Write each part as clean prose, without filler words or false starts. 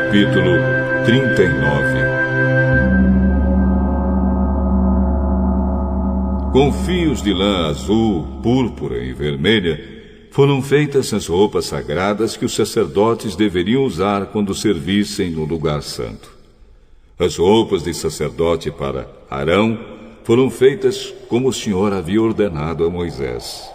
Capítulo 39. Com fios de lã azul, púrpura e vermelha, foram feitas as roupas sagradas que os sacerdotes deveriam usar quando servissem no lugar santo. As roupas de sacerdote para Arão foram feitas como o Senhor havia ordenado a Moisés.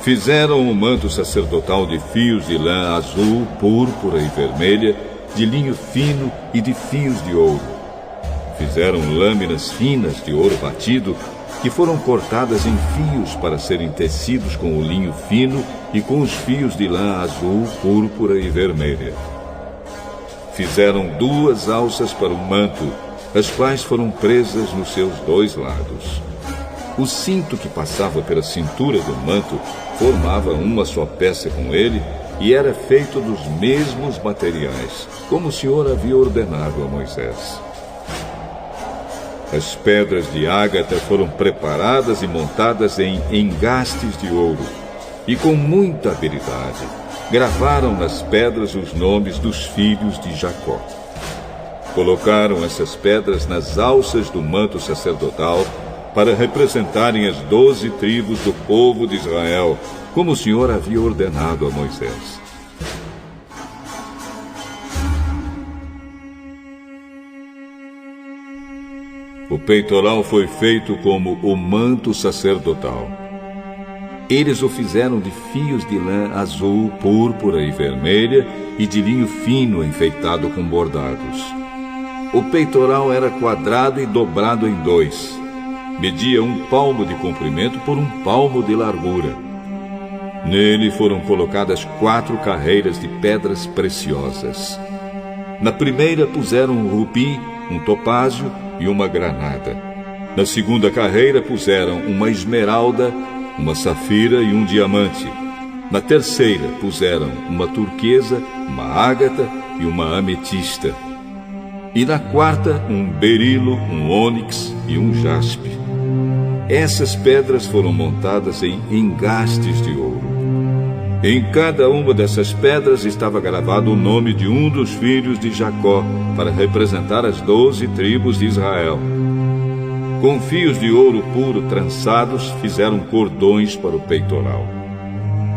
Fizeram o manto sacerdotal de fios de lã azul, púrpura e vermelha, de linho fino e de fios de ouro. Fizeram lâminas finas de ouro batido, que foram cortadas em fios para serem tecidos com o linho fino e com os fios de lã azul, púrpura e vermelha. Fizeram 2 alças para o manto, as quais foram presas nos seus 2 lados. O cinto que passava pela cintura do manto formava uma só peça com ele e era feito dos mesmos materiais, como o Senhor havia ordenado a Moisés. As pedras de ágata foram preparadas e montadas em engastes de ouro, e com muita habilidade gravaram nas pedras os nomes dos filhos de Jacó. Colocaram essas pedras nas alças do manto sacerdotal para representarem as 12 tribos do povo de Israel, como o Senhor havia ordenado a Moisés. O peitoral foi feito como o manto sacerdotal. Eles o fizeram de fios de lã azul, púrpura e vermelha e de linho fino enfeitado com bordados. O peitoral era quadrado e dobrado em 2. Media 1 palmo de comprimento por 1 palmo de largura. Nele foram colocadas 4 carreiras de pedras preciosas. Na primeira puseram um rubi, um topázio e uma granada. Na segunda carreira puseram uma esmeralda, uma safira e um diamante. Na terceira puseram uma turquesa, uma ágata e uma ametista. E na quarta um berilo, um ônix e um jaspe. Essas pedras foram montadas em engastes de ouro. Em cada uma dessas pedras estava gravado o nome de um dos filhos de Jacó, para representar as 12 tribos de Israel. Com fios de ouro puro trançados, fizeram cordões para o peitoral.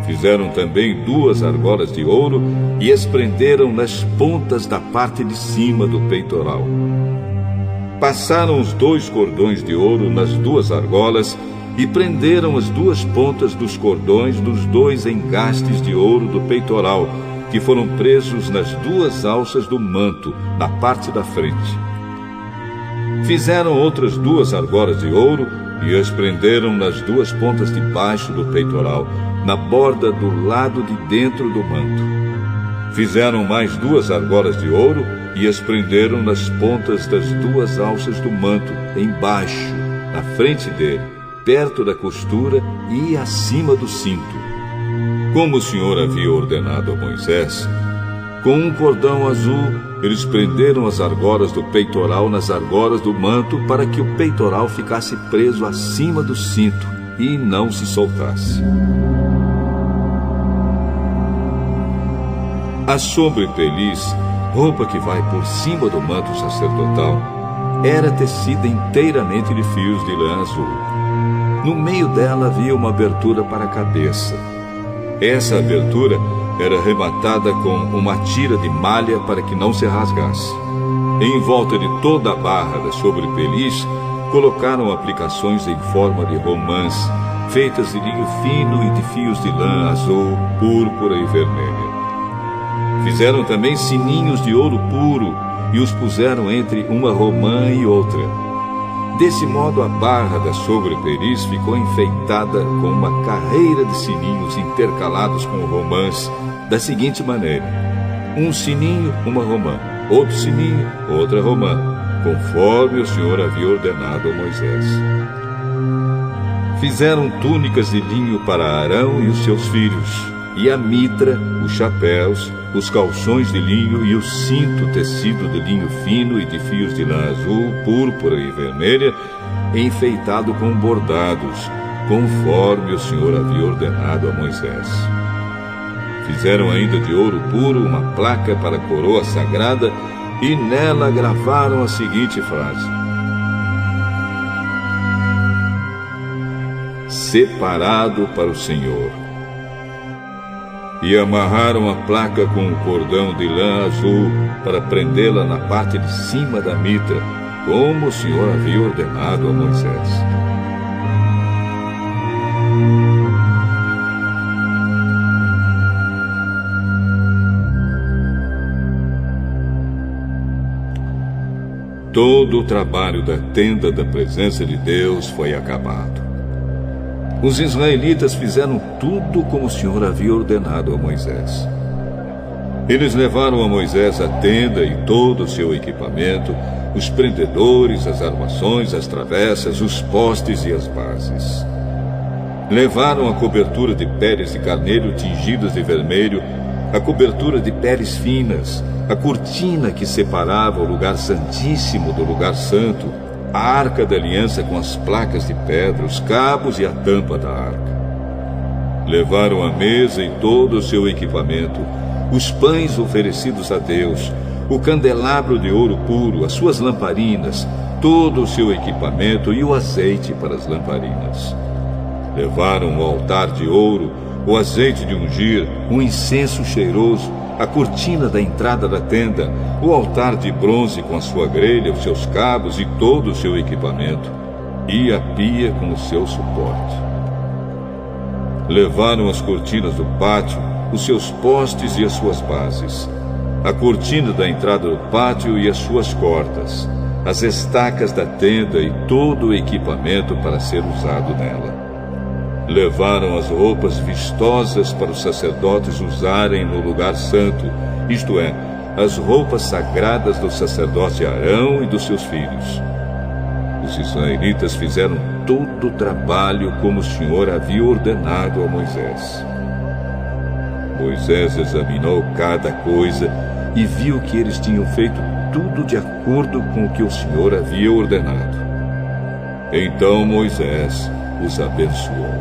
Fizeram também 2 argolas de ouro e as prenderam nas pontas da parte de cima do peitoral. Passaram os 2 cordões de ouro nas 2 argolas e prenderam as 2 pontas dos cordões dos 2 engastes de ouro do peitoral, que foram presos nas 2 alças do manto, na parte da frente. Fizeram outras 2 argolas de ouro e as prenderam nas 2 pontas de baixo do peitoral, na borda do lado de dentro do manto. Fizeram mais 2 argolas de ouro e as prenderam nas pontas das 2 alças do manto, embaixo, na frente dele, perto da costura e acima do cinto. Como o Senhor havia ordenado a Moisés, com um cordão azul, eles prenderam as argolas do peitoral nas argolas do manto para que o peitoral ficasse preso acima do cinto e não se soltasse. A sobrepeliz, roupa que vai por cima do manto sacerdotal, era tecida inteiramente de fios de lã azul. No meio dela havia uma abertura para a cabeça. Essa abertura era rematada com uma tira de malha para que não se rasgasse. Em volta de toda a barra da sobrepeliz, colocaram aplicações em forma de romãs, feitas de linho fino e de fios de lã azul, púrpura e vermelha. Fizeram também sininhos de ouro puro e os puseram entre uma romã e outra. Desse modo, a barra da sobrepeliz ficou enfeitada com uma carreira de sininhos intercalados com romãs, da seguinte maneira: um sininho, uma romã, outro sininho, outra romã, conforme o Senhor havia ordenado a Moisés. Fizeram túnicas de linho para Arão e os seus filhos, e a mitra, os chapéus, os calções de linho e o cinto tecido de linho fino e de fios de lã azul, púrpura e vermelha, enfeitado com bordados, conforme o Senhor havia ordenado a Moisés. Fizeram ainda de ouro puro uma placa para a coroa sagrada e nela gravaram a seguinte frase: Separado para o Senhor. E amarraram a placa com um cordão de lã azul para prendê-la na parte de cima da mitra, como o Senhor havia ordenado a Moisés. Todo o trabalho da tenda da presença de Deus foi acabado. Os israelitas fizeram tudo como o Senhor havia ordenado a Moisés. Eles levaram a Moisés a tenda e todo o seu equipamento, os prendedores, as armações, as travessas, os postes e as bases. Levaram a cobertura de peles de carneiro tingidas de vermelho, a cobertura de peles finas, a cortina que separava o lugar santíssimo do lugar santo, a arca da aliança com as placas de pedra, os cabos e a tampa da arca. Levaram a mesa e todo o seu equipamento, os pães oferecidos a Deus, o candelabro de ouro puro, as suas lamparinas, todo o seu equipamento e o azeite para as lamparinas. Levaram o altar de ouro, o azeite de ungir, um incenso cheiroso, a cortina da entrada da tenda, o altar de bronze com a sua grelha, os seus cabos e todo o seu equipamento, e a pia com o seu suporte. Levaram as cortinas do pátio, os seus postes e as suas bases, a cortina da entrada do pátio e as suas cordas, as estacas da tenda e todo o equipamento para ser usado nela. Levaram as roupas vistosas para os sacerdotes usarem no lugar santo, isto é, as roupas sagradas do sacerdote Arão e dos seus filhos. Os israelitas fizeram todo o trabalho como o Senhor havia ordenado a Moisés. Moisés examinou cada coisa e viu que eles tinham feito tudo de acordo com o que o Senhor havia ordenado. Então Moisés os abençoou.